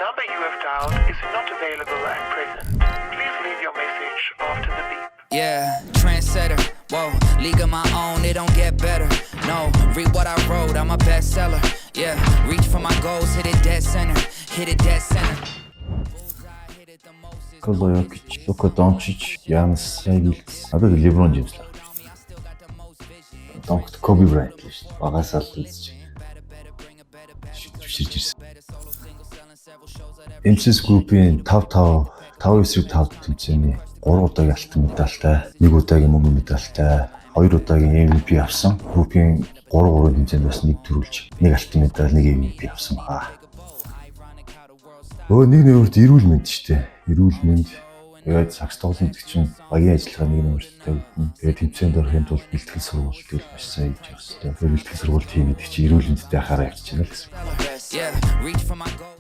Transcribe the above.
number you have dialed is not available at present. Please leave your message after the beep. Yeah, trendsetter. Whoa, league of my own, it don't get better. No, read what I wrote, I'm a bestseller. Yeah, reach for my goals, hit it dead center. Hit it dead center. Nikola Jokic, Luka Doncic, Giannis, надад LeBron James л. Донкт Kobe Bryant л шүү дээ. Багасаа л үзчих. Ширж ирсэн. MCS Group-ийн 5-9-5 тэмцээний 3 удаагийн алтан медальтай, 1 удаагийн мөнгөн медальтай, 2 удаагийн MVP авсан. Group-ийн 3 тэмцээнд бас 1 төрүүлж, 1 алтан медаль, 1 MVP авсан байгаа. Нэг нэмэрт эрүүл мэнд шүү дээ. Эрүүл мэнд. Тэгээд сакс тоглолт чинь багийн ажиллагаа нэг нэмэрттэй өгнө. Тэгээд тэмцээнд орохын тулд бэлтгэл сургалт гэл маш сайн хийж явах хэрэгтэй. Тэгээд бэлтгэл сургалт хийгээд чи эрүүл мэндэд анхаараа явчих чинь л гэсэн.